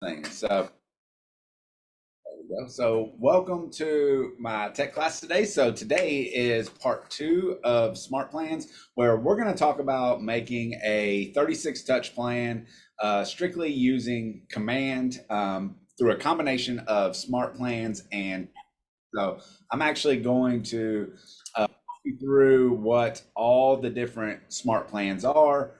thing. So there we go. So welcome to my tech class today. So today is part two of Smart Plans, where we're going to talk about making a 36 touch plan strictly using command through a combination of Smart Plans. And so I'm actually going to walk you through what all the different Smart Plans are.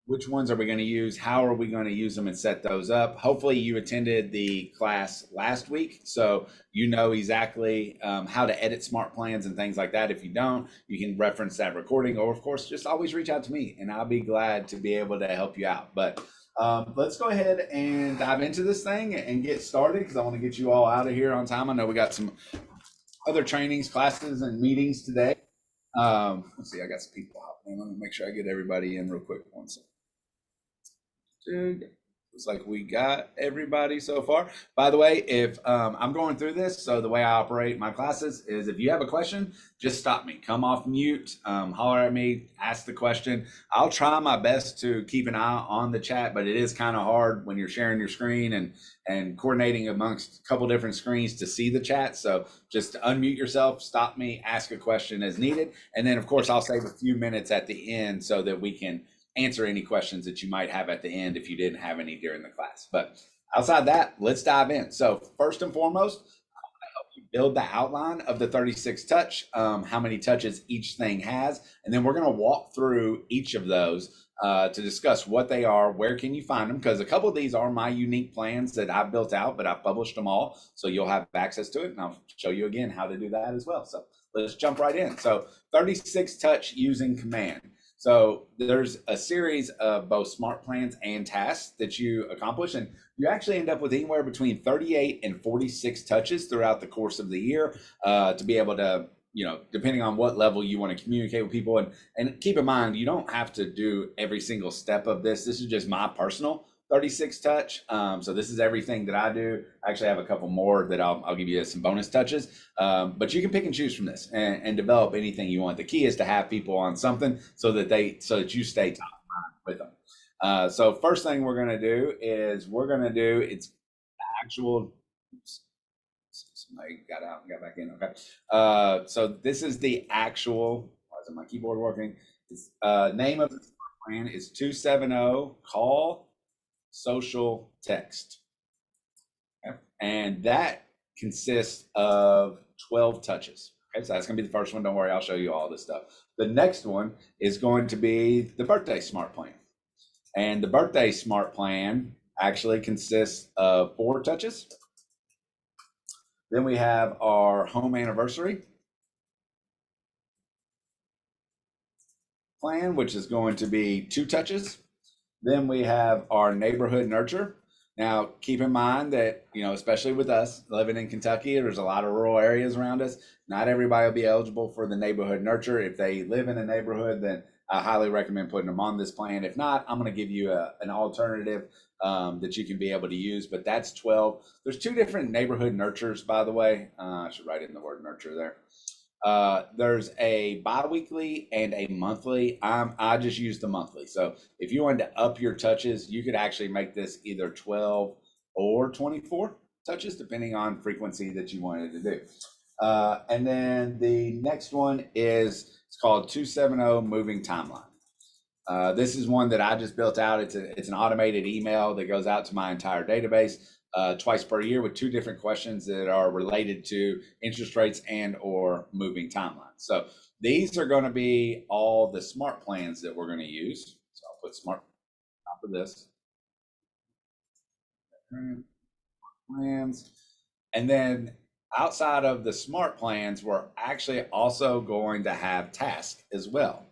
Which ones are we going to use? How are we going to use them and set those up? Hopefully, you attended the class last week, so you know exactly how to edit smart plans and things like that. If you don't, you can reference that recording, or of course, just always reach out to me, and I'll be glad to be able to help you out. But let's go ahead and dive into this thing and get started because I want to get you all out of here on time. I know we got some other trainings, classes, and meetings today. Let's see, I got some people hopping in. Let me make sure I get everybody in real quick. One second. Looks like we got everybody so far. By the way, if I'm going through this, so the way I operate my classes is if you have a question, just stop me, come off mute, holler at me, ask the question. I'll try my best to keep an eye on the chat, but it is kind of hard when you're sharing your screen and coordinating amongst a couple different screens to see the chat. So just unmute yourself, stop me, ask a question as needed. And then, of course, I'll save a few minutes at the end so that we can answer any questions that you might have at the end if you didn't have any during the class. But outside that, let's dive in. So first and foremost, help you build the outline of the 36 touch, how many touches each thing has, and then we're going to walk through each of those to discuss what they are, where can you find them, because a couple of these are my unique plans that I've built out, but I've published them all, so you'll have access to it, and I'll show you again how to do that as well. So let's jump right in. So 36 touch using command. So there's a series of both smart plans and tasks that you accomplish, and you actually end up with anywhere between 38 and 46 touches throughout the course of the year to be able to, depending on what level you want to communicate with people. And keep in mind, you don't have to do every single step of this. This is just my personal 36 touch. So this is everything that I do. I actually have a couple more that I'll give you some bonus touches. But you can pick and choose from this and develop anything you want. The key is to have people on something so that you stay top of mind with them. So first thing we're going to do is it's actual. Oops, somebody got out and got back in. Okay. So this is the actual. Why isn't my keyboard working? Name of the plan is 270 call social text. Okay. And that consists of 12 touches. Okay, so that's going to be the first one. Don't worry, I'll show you all this stuff. The next one is going to be the birthday smart plan. And the birthday smart plan actually consists of 4 touches. Then we have our home anniversary plan, which is going to be 2 touches. Then we have our neighborhood nurture. Now, keep in mind that, especially with us living in Kentucky, there's a lot of rural areas around us. Not everybody will be eligible for the neighborhood nurture. If they live in a neighborhood, then I highly recommend putting them on this plan. If not, I'm going to give you an alternative that you can be able to use, but that's 12. There's 2 different neighborhood nurtures, by the way. I should write in the word nurture there. There's a bi-weekly and a monthly. I just use the monthly. So if you wanted to up your touches, you could actually make this either 12 or 24 touches, depending on frequency that you wanted to do. And then the next one it's called 270 moving timeline. This is one that I just built out. It's an automated email that goes out to my entire database twice per year with 2 different questions that are related to interest rates and or moving timelines. So these are going to be all the smart plans that we're going to use. So I'll put smart on top of this. Plans. And then outside of the smart plans, we're actually also going to have tasks as well.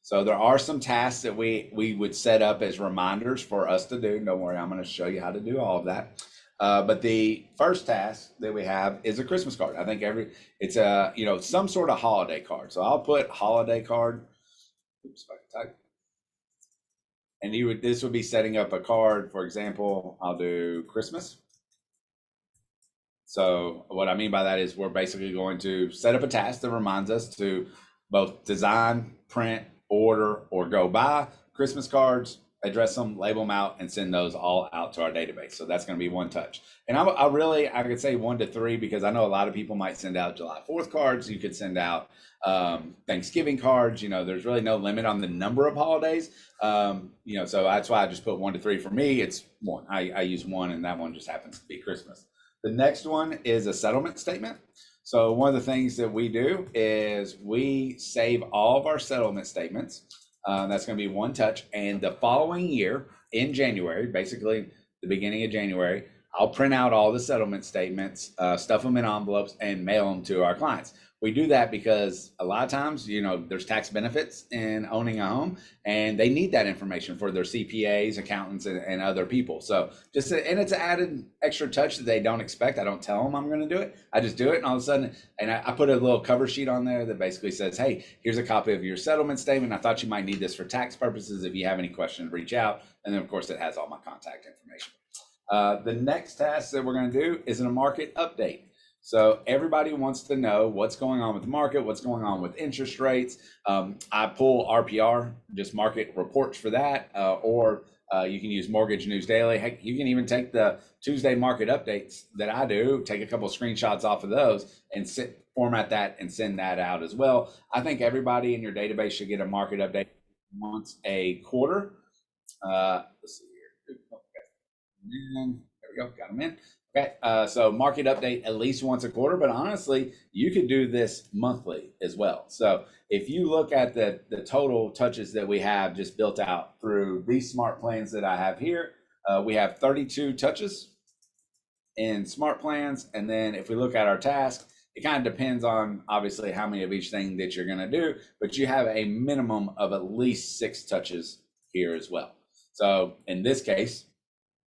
So there are some tasks that we would set up as reminders for us to do. Don't worry, I'm going to show you how to do all of that. But the first task that we have is a Christmas card. I think it's some sort of holiday card. So I'll put holiday card. Oops, if I can type. And this would be setting up a card. For example, I'll do Christmas. So what I mean by that is we're basically going to set up a task that reminds us to both design, print, order, or go buy Christmas cards address them, label them out, and send those all out to our database. So that's going to be one touch. And I really, I could say 1 to 3 because I know a lot of people might send out July 4th cards. You could send out Thanksgiving cards. You know, there's really no limit on the number of holidays. You know, so that's why I just put 1 to 3. For me, it's one. I use one, and that one just happens to be Christmas. The next one is a settlement statement. So one of the things that we do is we save all of our settlement statements. That's going to be one touch. And the following year in January, basically the beginning of January, I'll print out all the settlement statements, stuff them in envelopes, and mail them to our clients. We do that because a lot of times, you know, there's tax benefits in owning a home, and they need that information for their CPAs, accountants, and other people. So and it's an added extra touch that they don't expect. I don't tell them I'm going to do it. I just do it, and all of a sudden, and I put a little cover sheet on there that basically says, hey, here's a copy of your settlement statement. I thought you might need this for tax purposes. If you have any questions, reach out. And then, of course, it has all my contact information. The next task that we're going to do is a market update. So everybody wants to know what's going on with the market, what's going on with interest rates. I pull RPR, just market reports for that, or you can use Mortgage News Daily. Heck, you can even take the Tuesday market updates that I do, take a couple of screenshots off of those and format that and send that out as well. I think everybody in your database should get a market update once a quarter. Let's see here. And there we go, got them in. Okay, so market update at least once a quarter, but honestly, you could do this monthly as well. So if you look at the total touches that we have just built out through these smart plans that I have here, we have 32 touches in smart plans. And then if we look at our task, it kind of depends on obviously how many of each thing that you're going to do, but you have a minimum of at least 6 touches here as well. So in this case,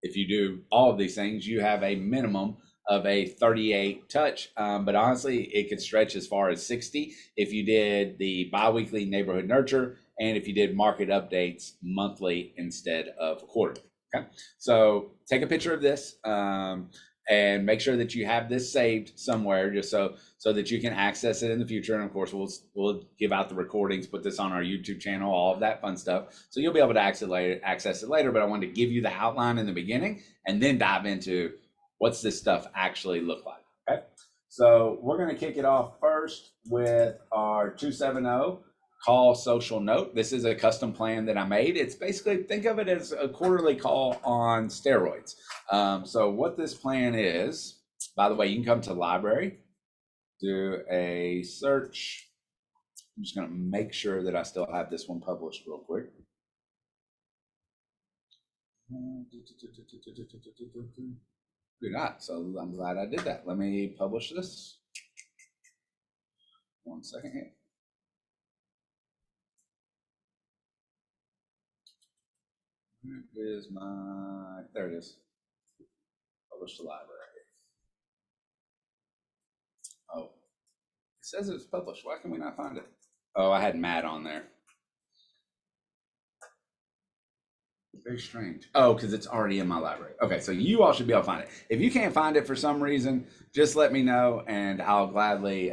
if you do all of these things, you have a minimum of a 38 touch, but honestly, it could stretch as far as 60 if you did the biweekly neighborhood nurture and if you did market updates monthly instead of quarterly. Okay, so take a picture of this and make sure that you have this saved somewhere, just so that you can access it in the future. And of course, we'll give out the recordings, put this on our YouTube channel, all of that fun stuff. So you'll be able to access it later. But I wanted to give you the outline in the beginning and then dive into what's this stuff actually look like. Okay, so we're going to kick it off first with our 270 call social note. This is a custom plan that I made. It's basically, think of it as a quarterly call on steroids. So what this plan is, by the way, you can come to library, do a search. I'm just going to make sure that I still have this one published real quick. Do not. So I'm glad I did that. Let me publish this. 1 second here. Where is my, there it is. Publish to library. Oh, it says it's published. Why can we not find it? Oh, I had Matt on there. Very strange. Oh, because it's already in my library. Okay, so you all should be able to find it. If you can't find it for some reason, just let me know and I'll gladly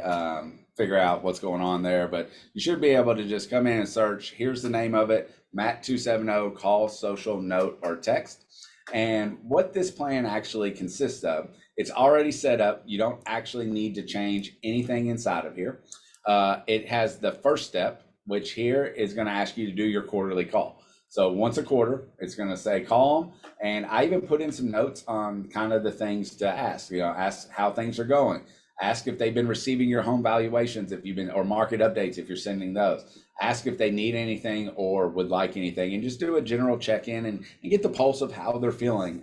figure out what's going on there. But you should be able to just come in and search. Here's the name of it, Matt 270 call, social, note, or text. And what this plan actually consists of, it's already set up. You don't actually need to change anything inside of here. It has the first step, which here is going to ask you to do your quarterly call. So once a quarter, it's going to say call them. And I even put in some notes on kind of the things to ask, ask how things are going. Ask if they've been receiving your home valuations, if you've been, or market updates, if you're sending those. Ask if they need anything or would like anything, and just do a general check-in and get the pulse of how they're feeling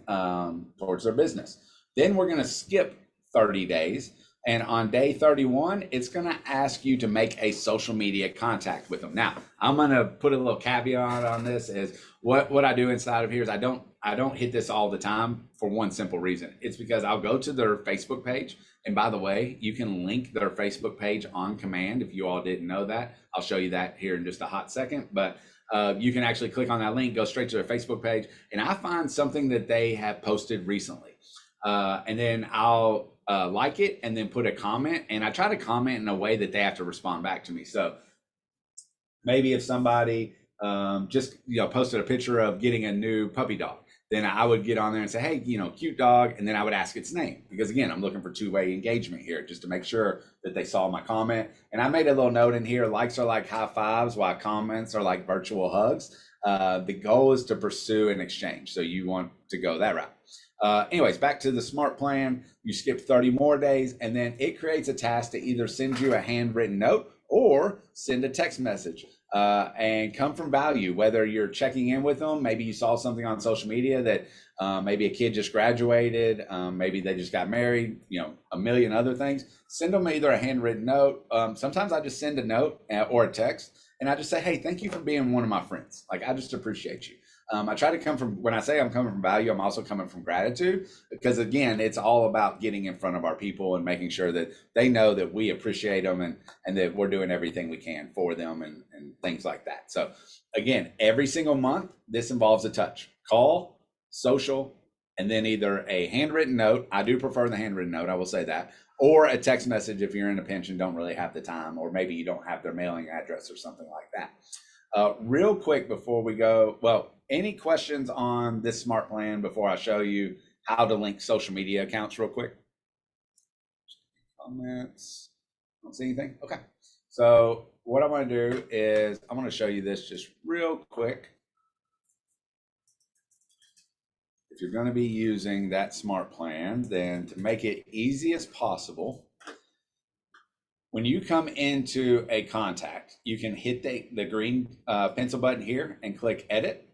towards their business. Then we're going to skip 30 days. And on day 31, it's going to ask you to make a social media contact with them. Now, I'm going to put a little caveat on this is what I do inside of here is I don't hit this all the time for one simple reason. It's because I'll go to their Facebook page. And by the way, you can link their Facebook page on command. If you all didn't know that, I'll show you that here in just a hot second. But you can actually click on that link, go straight to their Facebook page. And I find something that they have posted recently. And then I'll like it and then put a comment, and I try to comment in a way that they have to respond back to me. So maybe if somebody just posted a picture of getting a new puppy dog, then I would get on there and say, hey, cute dog, and then I would ask its name, because again, I'm looking for two-way engagement here, just to make sure that they saw my comment. And I made a little note in here: likes are like high fives, while comments are like virtual hugs. The goal is to pursue an exchange, so you want to go that route. Anyways, back to the smart plan. You skip 30 more days, and then it creates a task to either send you a handwritten note or send a text message, and come from value, whether you're checking in with them. Maybe you saw something on social media that maybe a kid just graduated, maybe they just got married, a million other things. Send them either a handwritten note. Sometimes I just send a note or a text, and I just say, hey, thank you for being one of my friends. Like, I just appreciate you. I try to come from, when I say I'm coming from value, I'm also coming from gratitude, because again, it's all about getting in front of our people and making sure that they know that we appreciate them, and that we're doing everything we can for them, and things like that. So again, every single month, this involves a touch: call, social, and then either a handwritten note. I do prefer the handwritten note, I will say that, or a text message if you're in a pinch and don't really have the time, or maybe you don't have their mailing address or something like that. Real quick before we go, well, any questions on this smart plan before I show you how to link social media accounts real quick? Comments? Don't see anything? Okay. So what I want to do is I want to show you this just real quick. If you're going to be using that smart plan, then to make it easy as possible, when you come into a contact, you can hit the green pencil button here and click edit.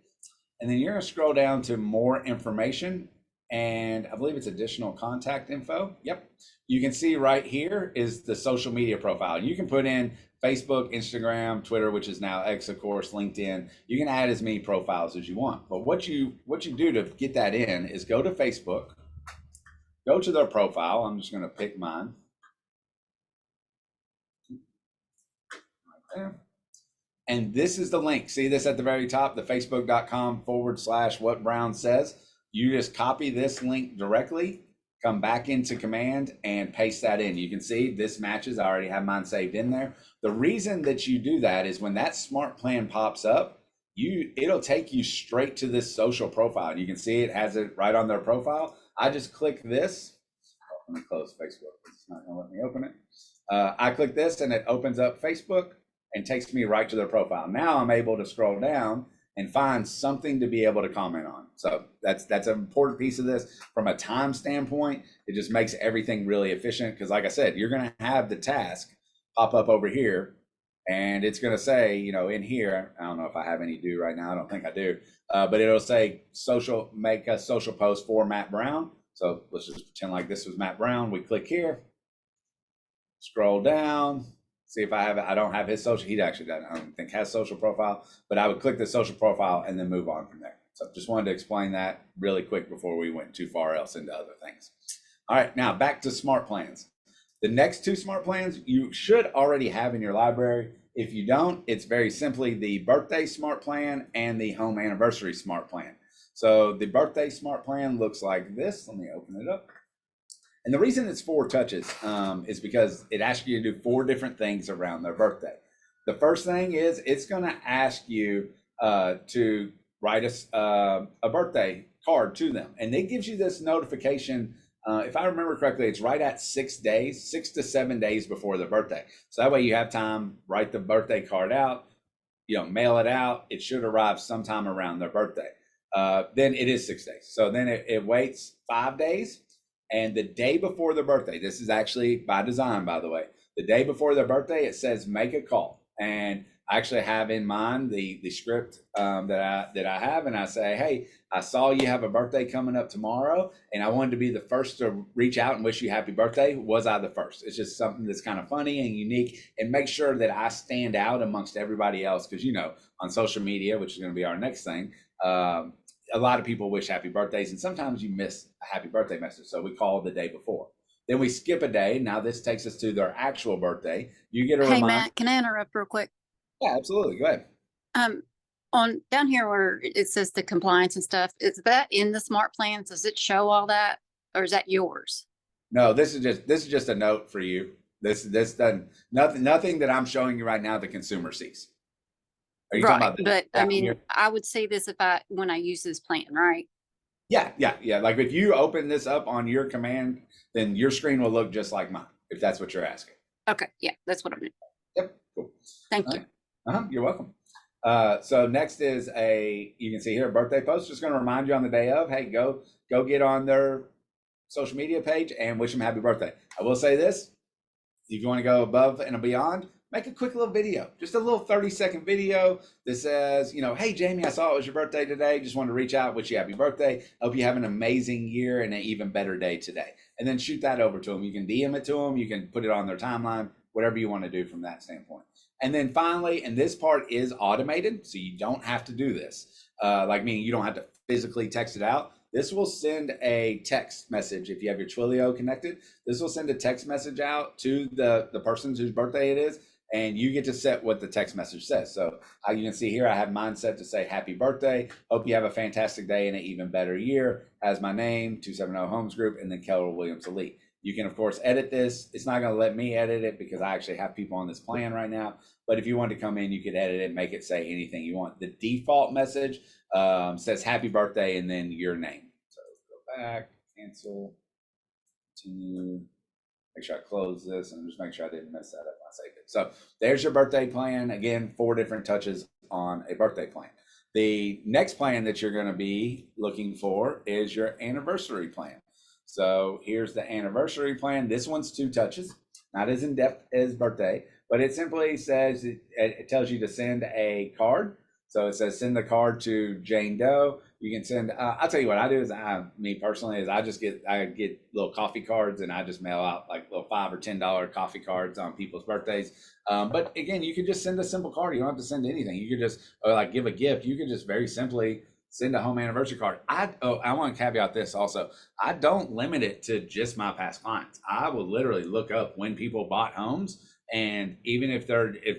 And then you're going to scroll down to more information. And I believe it's additional contact info. Yep. You can see right here is the social media profile. You can put in Facebook, Instagram, Twitter, which is now X, of course, LinkedIn. You can add as many profiles as you want. But what you do to get that in is go to Facebook, go to their profile. I'm just going to pick mine. And this is the link. See this at the very top, the facebook.com/what Brown says. You just copy this link directly, come back into command, and paste that in. You can see this matches. I already have mine saved in there. The reason that you do that is when that smart plan pops up, it'll take you straight to this social profile. You can see it has it right on their profile. I just click this. Let me close Facebook. It's not going to let me open it. I click this and it opens up Facebook and takes me right to their profile. Now I'm able to scroll down and find something to be able to comment on. So that's an important piece of this from a time standpoint. It just makes everything really efficient, because like I said, you're going to have the task pop up over here, and it's going to say, in here, I don't know if I have any due right now. I don't think I do, but it'll say make a social post for Matt Brown. So let's just pretend like this was Matt Brown. We click here, scroll down, see if I have it. I don't have his social. He actually doesn't, I don't think, has social profile, but I would click the social profile and then move on from there. So just wanted to explain that really quick before we went too far else into other things. All right, now back to smart plans. The next two smart plans you should already have in your library. If you don't, it's very simply the birthday smart plan and the home anniversary smart plan. So the birthday smart plan looks like this. Let me open it up. And the reason it's 4 touches is because it asks you to do 4 different things around their birthday. The first thing is it's going to ask you to write a birthday card to them. And it gives you this notification. If I remember correctly, it's right at 6 to 7 days before their birthday. So that way you have time, write the birthday card out, mail it out. It should arrive sometime around their birthday. Then it is 6 days. So then it waits 5 days. And the day before their birthday, this is actually by design, by the way, the day before their birthday, it says make a call. And I actually have in mind the script that I have, and I say, hey, I saw you have a birthday coming up tomorrow, and I wanted to be the first to reach out and wish you happy birthday. Was I the first? It's just something that's kind of funny and unique, and make sure that I stand out amongst everybody else, because on social media, which is going to be our next thing, a lot of people wish happy birthdays, and sometimes you miss a happy birthday message. So we call the day before. Then we skip a day. Now this takes us to their actual birthday. You get a reminder. Hey, Matt, can I interrupt real quick? Yeah, absolutely. Go ahead. On down here where it says the compliance and stuff, is that in the smart plans? Does it show all that, or is that yours? No, this is just a note for you. This doesn't, nothing that I'm showing you right now the consumer sees. Are you talking Right, about this but I down mean, here? I would see this if when I use this plan, right? Yeah. Like if you open this up on your command, then your screen will look just like mine, if that's what you're asking. Okay, yeah, that's what I meant. Yep, cool. Thank All you. right. You're welcome. So next is you can see here, a birthday post. Just going to remind you on the day of, hey, go get on their social media page and wish them happy birthday. I will say this, if you want to go above and beyond, make a quick little video, just a little 30-second video that says, hey, Jamie, I saw it was your birthday today. Just wanted to reach out, wish you happy birthday. Hope you have an amazing year and an even better day today. And then shoot that over to them. You can DM it to them. You can put it on their timeline, whatever you want to do from that standpoint. And then finally, and this part is automated, so you don't have to do this. Like me, you don't have to physically text it out. This will send a text message if you have your Twilio connected. This will send a text message out to the person whose birthday it is, and you get to set what the text message says. So you can see here, I have mine set to say happy birthday. Hope you have a fantastic day and an even better year. Has my name, 270 Homes Group, and then Keller Williams Elite. You can, of course, edit this. It's not going to let me edit it because I actually have people on this plan right now. But if you want to come in, you could edit it, make it say anything you want. The default message says happy birthday and then your name. So go back, cancel, continue. Make sure I close this and just make sure I didn't mess that up when I saved it. So there's your birthday plan. Again, 4 different touches on a birthday plan. The next plan that you're going to be looking for is your anniversary plan. So here's the anniversary plan. This one's 2 touches, not as in depth as birthday, but it simply says it tells you to send a card. So it says send the card to Jane Doe. You can send. I'll tell you what I do is me personally is I get little coffee cards and I just mail out like little $5 or $10 coffee cards on people's birthdays. But again, you can just send a simple card. You don't have to send anything. You could just like give a gift. You could just very simply send a home anniversary card. I want to caveat this also. I don't limit it to just my past clients. I will literally look up when people bought homes, and even if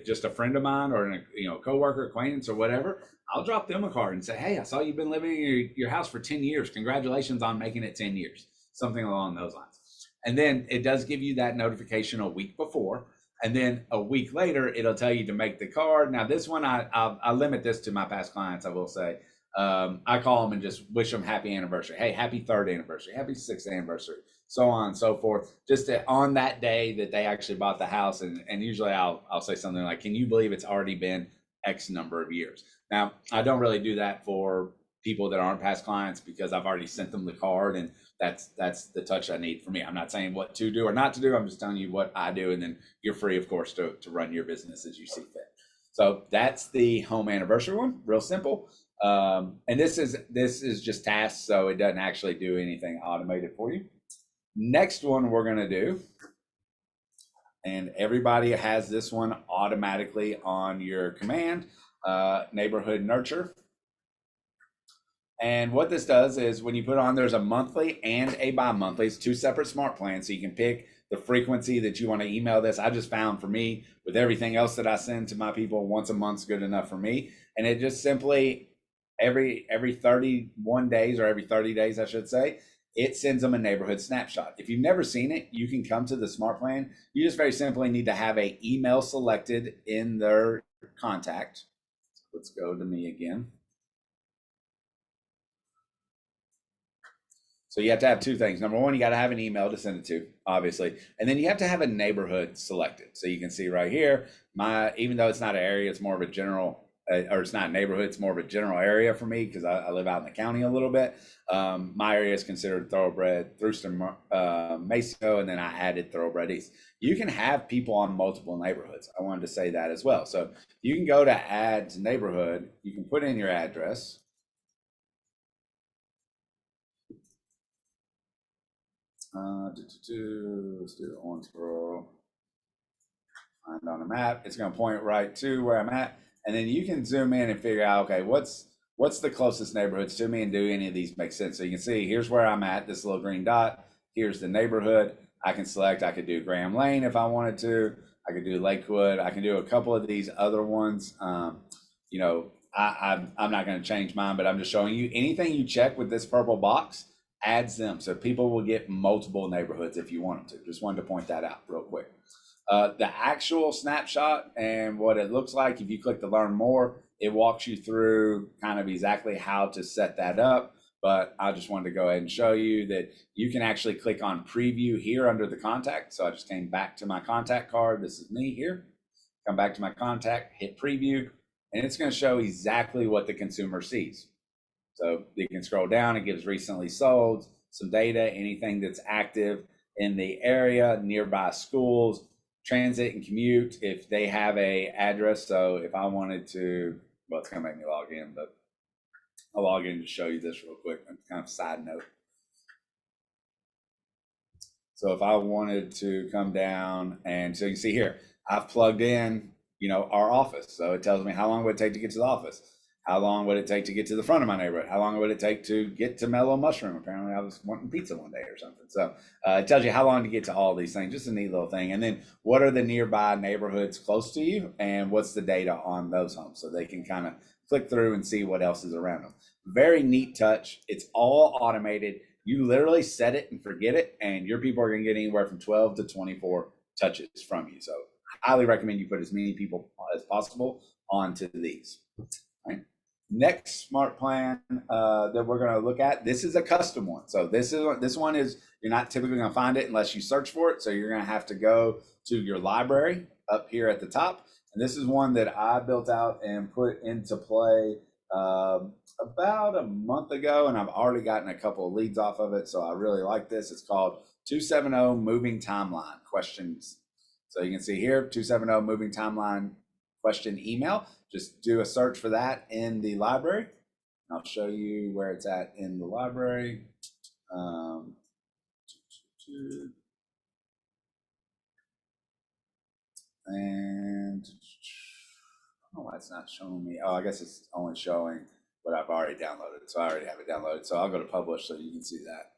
just a friend of mine or a coworker, acquaintance, or whatever, I'll drop them a card and say, hey, I saw you've been living in your house for 10 years. Congratulations on making it 10 years, something along those lines. And then it does give you that notification a week before. And then a week later, it'll tell you to make the card. Now, this one, I limit this to my past clients, I will say. I call them and just wish them happy anniversary. Hey, happy 3rd anniversary, happy 6th anniversary, so on and so forth. Just on that day that they actually bought the house. And usually I'll say something like, can you believe it's already been X number of years? Now, I don't really do that for people that aren't past clients because I've already sent them the card, and that's the touch I need for me. I'm not saying what to do or not to do. I'm just telling you what I do, and then you're free, of course, to run your business as you see fit. So that's the home anniversary one, real simple. And this is just tasks, so it doesn't actually do anything automated for you. Next one we're going to do, and everybody has this one automatically on your command, neighborhood nurture. And what this does is when you put on, there's a monthly and a bi-monthly. It's 2 separate smart plans, so you can pick the frequency that you want to email this. I just found for me, with everything else that I send to my people, once a month's good enough for me. And it just simply every 31 days, or every 30 days, I should say, it sends them a neighborhood snapshot. If you've never seen it, you can come to the smart plan. You just very simply need to have a email selected in their contact. Let's go to me again. So you have to have 2 things. Number one, you got to have an email to send it to, obviously. And then you have to have a neighborhood selected. So you can see right here, even though it's not an area, it's more of a general, or it's not a neighborhood, it's more of a general area for me because I live out in the county a little bit. My area is considered thoroughbred, Thruster, Maceo, and then I added thoroughbred East. You can have people on multiple neighborhoods. I wanted to say that as well. So you can go to add to neighborhood, you can put in your address. Let's do Owensboro. Find on a map. It's going to point right to where I'm at, and then you can zoom in and figure out, okay, what's the closest neighborhoods to me, and do any of these make sense? So you can see here's where I'm at. This little green dot. Here's the neighborhood. I can select. I could do Graham Lane if I wanted to. I could do Lakewood. I can do a couple of these other ones. I'm not going to change mine, but I'm just showing you anything you check with this purple box adds them. So people will get multiple neighborhoods if you want them to. Just wanted to point that out real quick. The actual snapshot and what it looks like, if you click to learn more, it walks you through kind of exactly how to set that up. But I just wanted to go ahead and show you that you can actually click on preview here under the contact. So I just came back to my contact card. This is me here. Come back to my contact, hit preview, and it's going to show exactly what the consumer sees. So you can scroll down, it gives recently sold, some data, anything that's active in the area, nearby schools, transit and commute, if they have a address. So if I wanted to, well, it's going to make me log in, but I'll log in to show you this real quick. Kind of side note. So if I wanted to come down, and so you see here, I've plugged in, our office. So it tells me how long would it take to get to the office? How long would it take to get to the front of my neighborhood? How long would it take to get to Mellow Mushroom? Apparently I was wanting pizza one day or something. So it tells you how long to get to all these things, just a neat little thing. And then what are the nearby neighborhoods close to you, and what's the data on those homes, so they can kind of click through and see what else is around them. Very neat touch. It's all automated. You literally set it and forget it, and your people are going to get anywhere from 12 to 24 touches from you. So I highly recommend you put as many people as possible onto these. Right. Next smart plan that we're going to look at, this is a custom one. So this one is, you're not typically going to find it unless you search for it. So you're going to have to go to your library up here at the top. And this is one that I built out and put into play about a month ago, and I've already gotten a couple of leads off of it. So I really like this. It's called 270 Moving Timeline Questions. So you can see here, 270 Moving Timeline Question Email. Just do a search for that in the library. I'll show you where it's at in the library. And oh, why it's not showing me. Oh, I guess it's only showing what I've already downloaded. So I already have it downloaded. So I'll go to publish so you can see that.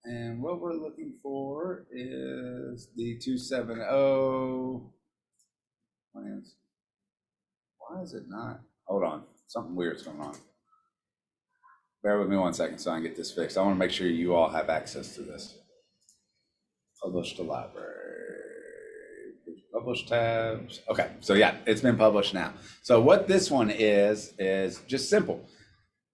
And what we're looking for is the 270 plans. Why is it not? Hold on. Something weird's going on. Bear with me 1 second so I can get this fixed. I want to make sure you all have access to this. Publish to library. Publish tabs. Okay, so yeah, it's been published now. So what this one is just simple.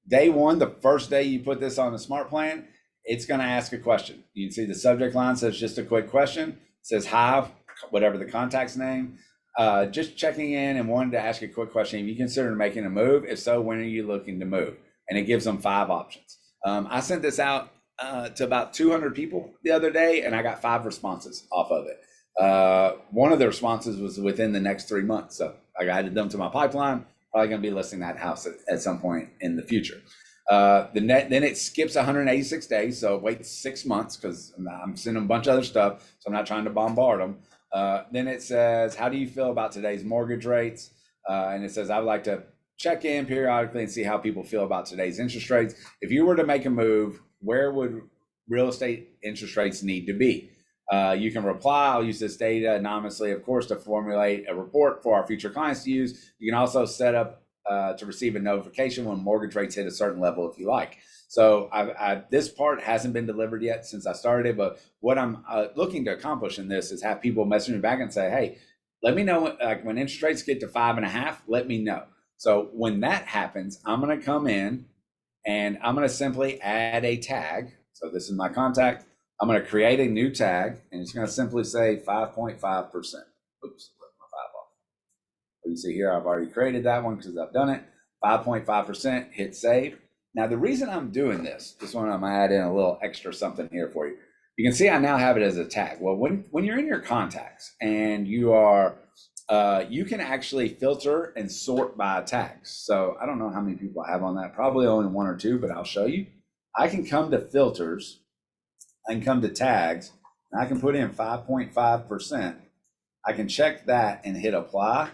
Day one, the first day you put this on the smart plan, it's going to ask a question. You can see the subject line says just a quick question. It says hi, whatever the contact's name. Just checking in and wanted to ask a quick question. Have you considered making a move? If so, when are you looking to move? And it gives them 5 options. I sent this out to about 200 people the other day, and I got 5 responses off of it. One of the responses was within the next 3 months. So I added them to my pipeline. Probably going to be listing that house at some point in the future. Then it skips 186 days. So it waits 6 months because I'm sending a bunch of other stuff. So I'm not trying to bombard them. Then it says, how do you feel about today's mortgage rates? And it says, I would like to check in periodically and see how people feel about today's interest rates. If you were to make a move, where would real estate interest rates need to be? You can reply. I'll use this data anonymously, of course, to formulate a report for our future clients to use. You can also set up to receive a notification when mortgage rates hit a certain level if you like. So this part hasn't been delivered yet since I started it, but what I'm looking to accomplish in this is have people message me back and say, hey, let me know when interest rates get to 5.5, let me know. So when that happens, I'm going to come in and I'm going to simply add a tag. So this is my contact. I'm going to create a new tag, and it's going to simply say 5.5%. Oops, left my 5 off. You can see here, I've already created that one because I've done it. 5.5%, hit save. Now, the reason I'm doing this, just want to add in a little extra something here for you. You can see I now have it as a tag. Well, when you're in your contacts and you are, you can actually filter and sort by tags. So I don't know how many people I have on that, probably only 1 or 2, but I'll show you. I can come to filters, I can come to tags, and I can put in 5.5%. I can check that and hit apply,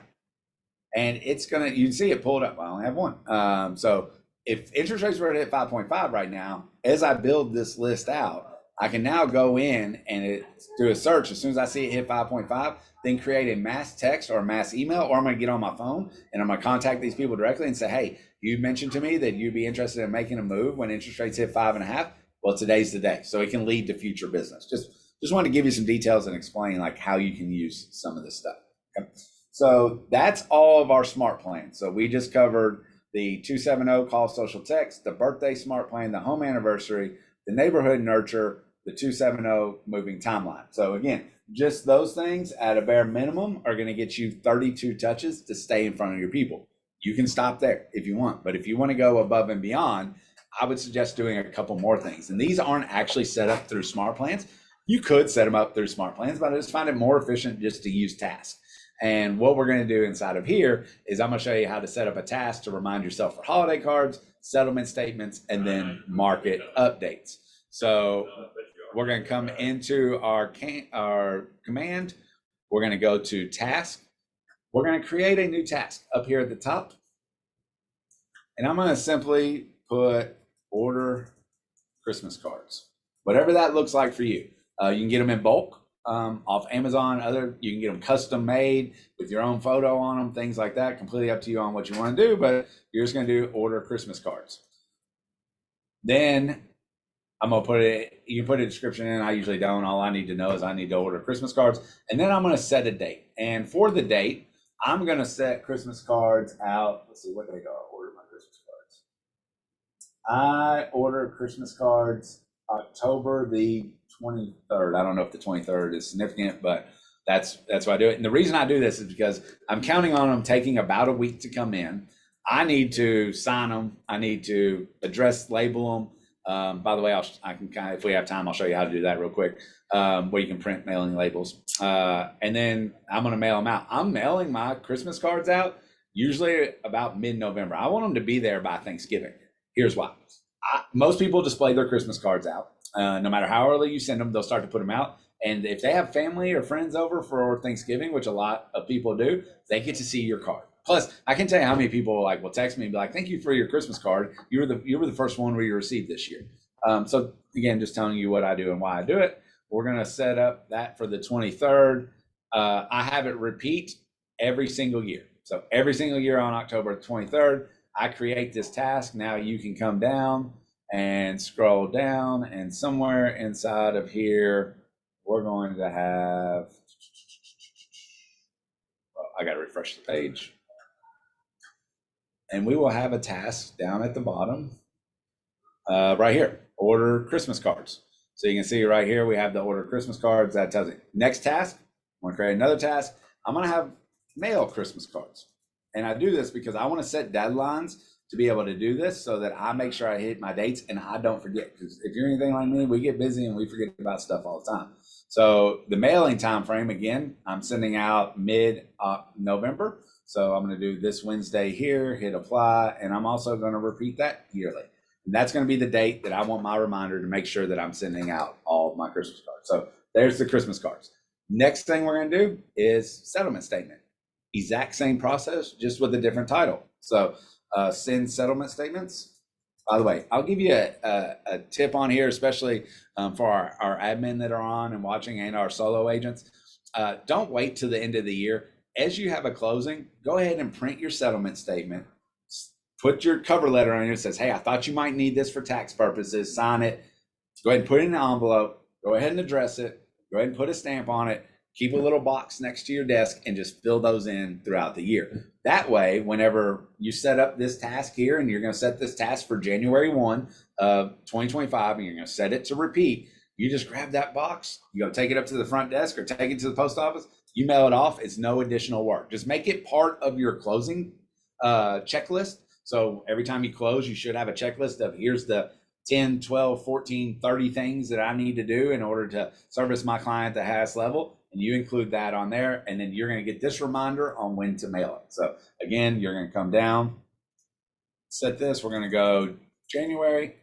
and it's gonna, you can see it pulled up. I only have 1. So if interest rates were at 5.5 right now, as I build this list out, I can now go in and do a search. As soon as I see it hit 5.5, then create a mass text or a mass email, or I'm going to get on my phone and I'm going to contact these people directly and say, hey, you mentioned to me that you'd be interested in making a move when interest rates hit 5.5. Well, today's the day. So it can lead to future business. Just wanted to give you some details and explain like how you can use some of this stuff. Okay. So that's all of our smart plans. So we just covered the 270 call social text, the birthday smart plan, the home anniversary, the neighborhood nurture, the 270 moving timeline. So again, just those things at a bare minimum are going to get you 32 touches to stay in front of your people. You can stop there if you want, but if you want to go above and beyond, I would suggest doing a couple more things. And these aren't actually set up through smart plans. You could set them up through smart plans, but I just find it more efficient just to use tasks. And what we're going to do inside of here is I'm going to show you how to set up a task to remind yourself for holiday cards, settlement statements, and then market updates. So we're going to come into our command. We're going to go to task. We're going to create a new task up here at the top. And I'm going to simply put order Christmas cards, whatever that looks like for you. You can get them in bulk off Amazon. You can get them custom made with your own photo on them, things like that. Completely up to you on what you want to do, but you're just going to do order Christmas cards. Then I'm going to put it, you can put a description in. I usually don't. All I need to know is I need to order Christmas cards. And then I'm going to set a date. And for the date, I'm going to set Christmas cards out. Let's see, what date do I order my Christmas cards? I order Christmas cards October the 23rd. I don't know if the 23rd is significant, but that's why I do it. And the reason I do this is because I'm counting on them taking about a week to come in. I need to sign them. I need to address, label them. By the way, I can kind of, if we have time, I'll show you how to do that real quick, where you can print mailing labels. And then I'm going to mail them out. I'm mailing my Christmas cards out usually about mid-November. I want them to be there by Thanksgiving. Here's why. Most people display their Christmas cards out. No matter how early you send them, they'll start to put them out. And if they have family or friends over for Thanksgiving, which a lot of people do, they get to see your card. Plus, I can tell you how many people will text me and be like, "Thank you for your Christmas card. You were the first one we received this year." So again, just telling you what I do and why I do it. We're going to set up that for the 23rd. I have it repeat every single year. So every single year on October 23rd, I create this task. Now you can come down and scroll down, and somewhere inside of here, we're going to have, I got to refresh the page. And we will have a task down at the bottom, right here, order Christmas cards. So you can see right here, we have the order Christmas cards. That tells you next task. I'm going to create another task. I'm going to have mail Christmas cards. And I do this because I want to set deadlines to be able to do this so that I make sure I hit my dates and I don't forget. Because if you're anything like me, we get busy and we forget about stuff all the time. So the mailing time frame, again, I'm sending out mid-November. So I'm going to do this Wednesday here, hit apply, and I'm also going to repeat that yearly. And that's going to be the date that I want my reminder to make sure that I'm sending out all of my Christmas cards. So there's the Christmas cards. Next thing we're going to do is settlement statement. Exact same process, just with a different title. So send settlement statements. By the way, I'll give you a tip on here, especially for our admin that are on and watching and our solo agents. Don't wait till the end of the year. As you have a closing, go ahead and print your settlement statement. Put your cover letter on it that says, "Hey, I thought you might need this for tax purposes." Sign it. Go ahead and put it in an envelope. Go ahead and address it. Go ahead and put a stamp on it. Keep a little box next to your desk and just fill those in throughout the year. That way, whenever you set up this task here, and you're going to set this task for January 1 of 2025, and you're going to set it to repeat, you just grab that box, you go take it up to the front desk or take it to the post office, you mail it off. It's no additional work. Just make it part of your closing checklist. So every time you close, you should have a checklist of here's the 10, 12, 14, 30 things that I need to do in order to service my client at the highest level. And you include that on there, and then you're going to get this reminder on when to mail it. So again, you're going to come down, set this. We're going to go January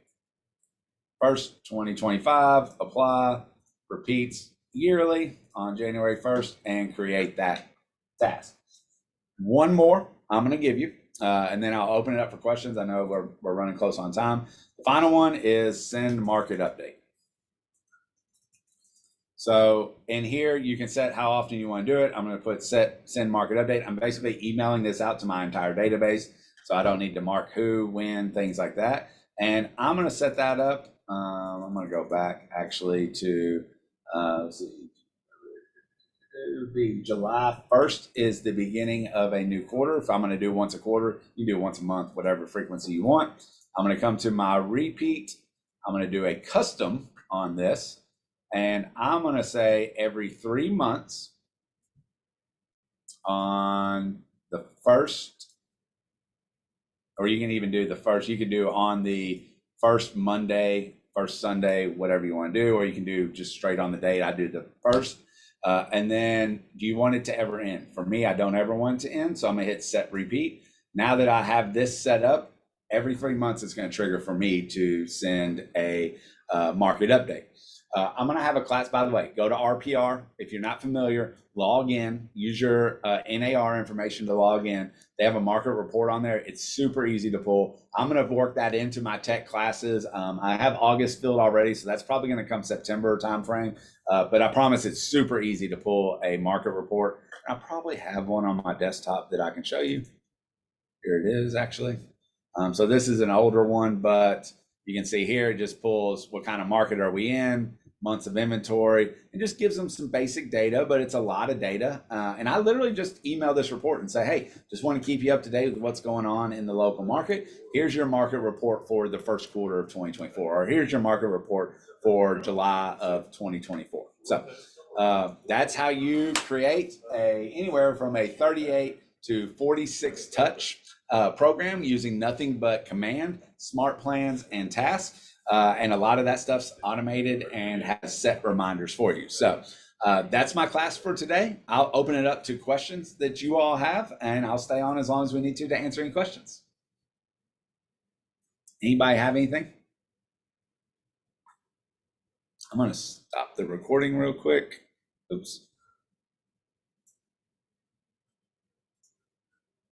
1st, 2025, apply, repeats yearly on January 1st, and create that task. One more I'm going to give you, and then I'll open it up for questions. I know we're running close on time. The final one is send market update. So in here, you can set how often you want to do it. I'm going to put send market update. I'm basically emailing this out to my entire database. So I don't need to mark who, when, things like that. And I'm going to set that up. I'm going to go back actually to, let's see. it would be July 1st is the beginning of a new quarter. If I'm going to do once a quarter, you do once a month, whatever frequency you want. I'm going to come to my repeat. I'm going to do a custom on this, and I'm going to say every 3 months on the first, or you can even do the first, you can do on the first Monday, first Sunday, whatever you want to do, or you can do just straight on the date. I do the first. And then do you want it to ever end? For me, I don't ever want it to end. So I'm going to hit set repeat. Now that I have this set up, every 3 months, it's going to trigger for me to send a market update. I'm going to have a class, by the way, go to RPR. If you're not familiar, log in, use your NAR information to log in. They have a market report on there. It's super easy to pull. I'm going to work that into my tech classes. I have August filled already, so that's probably going to come September timeframe. But I promise it's super easy to pull a market report. I probably have one on my desktop that I can show you. Here it is, actually. So this is an older one, but you can see here, it just pulls what kind of market are we in, months of inventory. It just gives them some basic data, but it's a lot of data. And I literally just email this report and say, hey, just want to keep you up to date with what's going on in the local market. Here's your market report for the first quarter of 2024, or here's your market report for July of 2024. So that's how you create anywhere from a 38 to 46 touch program using nothing but command, smart plans, and tasks. And a lot of that stuff's automated and has set reminders for you. So that's my class for today. I'll open it up to questions that you all have, and I'll stay on as long as we need to answer any questions. Anybody have anything? I'm going to stop the recording real quick. Oops.